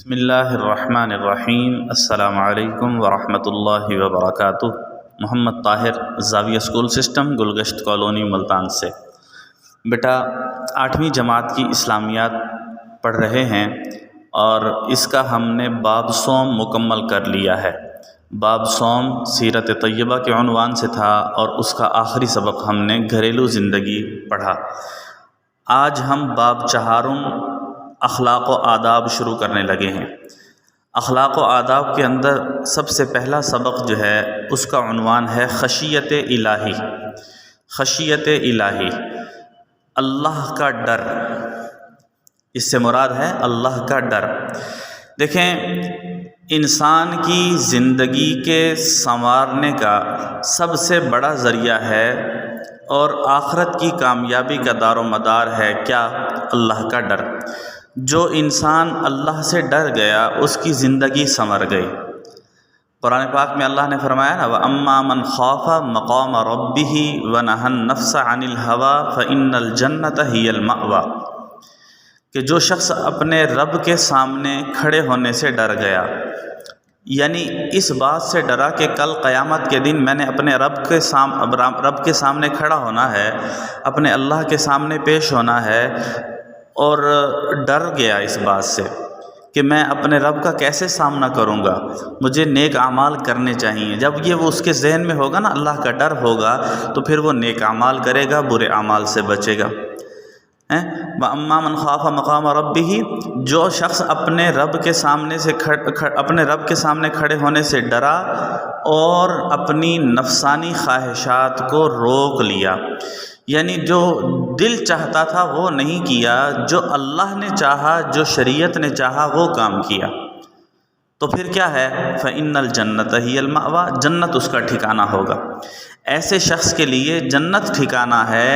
بسم اللہ الرحمن الرحیم۔ السلام علیکم ورحمۃ اللہ وبرکاتہ۔ محمد طاہر، زاویہ school system, Gulgasht colony, Multan سے۔ بیٹا 8ویں جماعت کی اسلامیات پڑھ رہے ہیں اور اس کا ہم نے باب صوم مکمل کر لیا ہے۔ باب صوم سیرت طیبہ کے عنوان سے تھا اور اس کا آخری سبق ہم نے گھریلو زندگی پڑھا۔ آج ہم باب 4 اخلاق و آداب شروع کرنے لگے ہیں۔ اخلاق و آداب کے اندر سب سے پہلا سبق جو ہے اس کا عنوان ہے خشیت الہی۔ خشیت الہی، اللہ کا ڈر۔ اس سے مراد ہے اللہ کا ڈر۔ دیکھیں، انسان کی زندگی کے سنوارنے کا سب سے بڑا ذریعہ ہے اور آخرت کی کامیابی کا دار و مدار ہے کیا؟ اللہ کا ڈر۔ جو انسان اللہ سے ڈر گیا اس کی زندگی سنور گئی۔ قرآن پاک میں اللہ نے فرمایا نا، وَأَمَّا مَنْ خَافَ مَقَامَ رَبِّهِ وَنَهَى النَّفْسَ عَنِ الْهَوَىٰ فَإِنَّ الْجَنَّةَ هِيَ الْمَأْوَىٰ، کہ جو شخص اپنے رب کے سامنے کھڑے ہونے سے ڈر گیا، یعنی اس بات سے ڈرا کہ کل قیامت کے دن میں نے اپنے رب کے سامنے کھڑا ہونا ہے، اپنے اللہ کے سامنے پیش ہونا ہے، اور ڈر گیا اس بات سے کہ میں اپنے رب کا کیسے سامنا کروں گا، مجھے نیک اعمال کرنے چاہیے۔ جب یہ وہ اس کے ذہن میں ہوگا نا، اللہ کا ڈر ہوگا، تو پھر وہ نیک اعمال کرے گا، برے اعمال سے بچے گا۔ وَأَمَّا مَنْ خَافَ مَقَامَ رَبِّهِ، جو شخص اپنے رب کے سامنے کھڑے ہونے سے ڈرا اور اپنی نفسانی خواہشات کو روک لیا، یعنی جو دل چاہتا تھا وہ نہیں کیا، جو اللہ نے چاہا، جو شریعت نے چاہا وہ کام کیا، تو پھر کیا ہے؟ فَإِنَّ الْجَنَّةَ هِيَ الْمَأْوَىٰ، جنت اس کا ٹھکانہ ہوگا۔ ایسے شخص کے لیے جنت ٹھکانہ ہے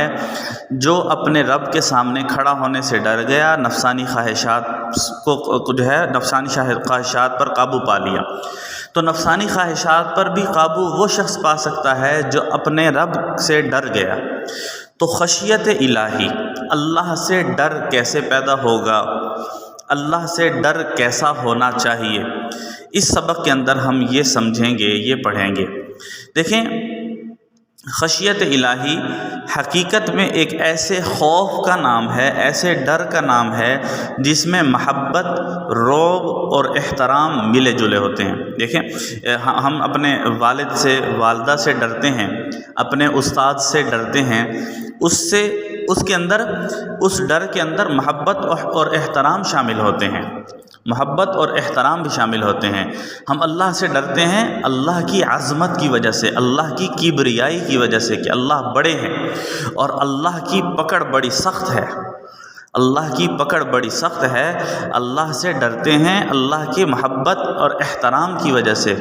جو اپنے رب کے سامنے کھڑا ہونے سے ڈر گیا، نفسانی خواہشات کو جو ہے نفسانی خواہشات پر قابو پا لیا۔ تو نفسانی خواہشات پر بھی قابو وہ شخص پا سکتا ہے جو اپنے رب سے ڈر گیا۔ تو خشیت الہی، اللہ سے ڈر کیسے پیدا ہوگا، اللہ سے ڈر کیسا ہونا چاہیے، اس سبق کے اندر ہم یہ سمجھیں گے، یہ پڑھیں گے۔ دیکھیں، خشیت الہی حقیقت میں ایک ایسے خوف کا نام ہے، ایسے ڈر کا نام ہے جس میں محبت، رعب اور احترام ملے جلے ہوتے ہیں۔ دیکھیں، ہم اپنے والد سے، والدہ سے ڈرتے ہیں، اپنے استاد سے ڈرتے ہیں، اس ڈر کے اندر محبت اور احترام شامل ہوتے ہیں، محبت اور احترام بھی شامل ہوتے ہیں۔ ہم اللہ سے ڈرتے ہیں اللہ کی عظمت کی وجہ سے، اللہ کی کبریائی کی وجہ سے کہ اللہ بڑے ہیں اور اللہ کی پکڑ بڑی سخت ہے، اللہ کی پکڑ بڑی سخت ہے۔ اللہ سے ڈرتے ہیں اللہ کی محبت اور احترام کی وجہ سے،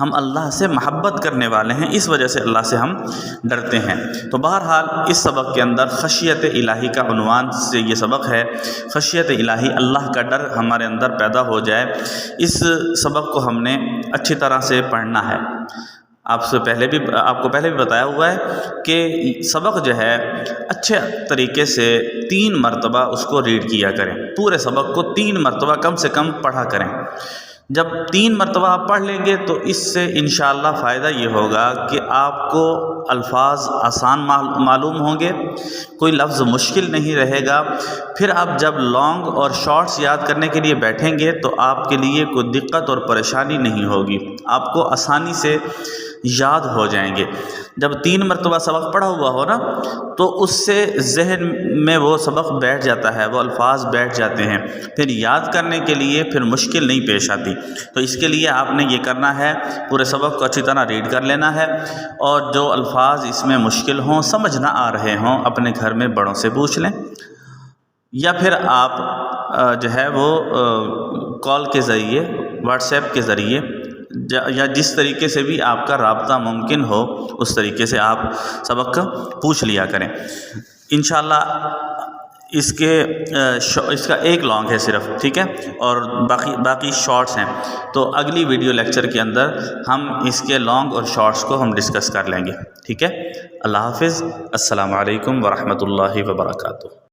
ہم اللہ سے محبت کرنے والے ہیں، اس وجہ سے اللہ سے ہم ڈرتے ہیں۔ تو بہرحال اس سبق کے اندر خشیت الہی کا عنوان سے یہ سبق ہے، خشیت الہی، اللہ کا ڈر ہمارے اندر پیدا ہو جائے۔ اس سبق کو ہم نے اچھی طرح سے پڑھنا ہے۔ آپ کو پہلے بھی بتایا ہوا ہے کہ سبق جو ہے اچھے طریقے سے 3 مرتبہ اس کو ریڈ کیا کریں، پورے سبق کو 3 مرتبہ کم سے کم پڑھا کریں۔ جب 3 مرتبہ آپ پڑھ لیں گے تو اس سے انشاءاللہ فائدہ یہ ہوگا کہ آپ کو الفاظ آسان معلوم ہوں گے، کوئی لفظ مشکل نہیں رہے گا۔ پھر آپ جب لانگ اور شارٹس یاد کرنے کے لیے بیٹھیں گے تو آپ کے لیے کوئی دقت اور پریشانی نہیں ہوگی، آپ کو آسانی سے یاد ہو جائیں گے۔ جب 3 مرتبہ سبق پڑھا ہوا ہو نا، تو اس سے ذہن میں وہ سبق بیٹھ جاتا ہے، وہ الفاظ بیٹھ جاتے ہیں، پھر یاد کرنے کے لیے پھر مشکل نہیں پیش آتی۔ تو اس کے لیے آپ نے یہ کرنا ہے، پورے سبق کو اچھی طرح ریڈ کر لینا ہے، اور جو الفاظ اس میں مشکل ہوں، سمجھ نہ آ رہے ہوں، اپنے گھر میں بڑوں سے پوچھ لیں، یا پھر آپ جو ہے وہ کال کے ذریعے، واٹس ایپ کے ذریعے، یا جس طریقے سے بھی آپ کا رابطہ ممکن ہو اس طریقے سے آپ سبق کا پوچھ لیا کریں۔ انشاءاللہ اس کا ایک لانگ ہے صرف، ٹھیک ہے، اور باقی شارٹس ہیں۔ تو اگلی ویڈیو لیکچر کے اندر ہم اس کے لانگ اور شارٹس کو ہم ڈسکس کر لیں گے، ٹھیک ہے۔ اللہ حافظ، السلام علیکم ورحمۃ اللہ وبرکاتہ۔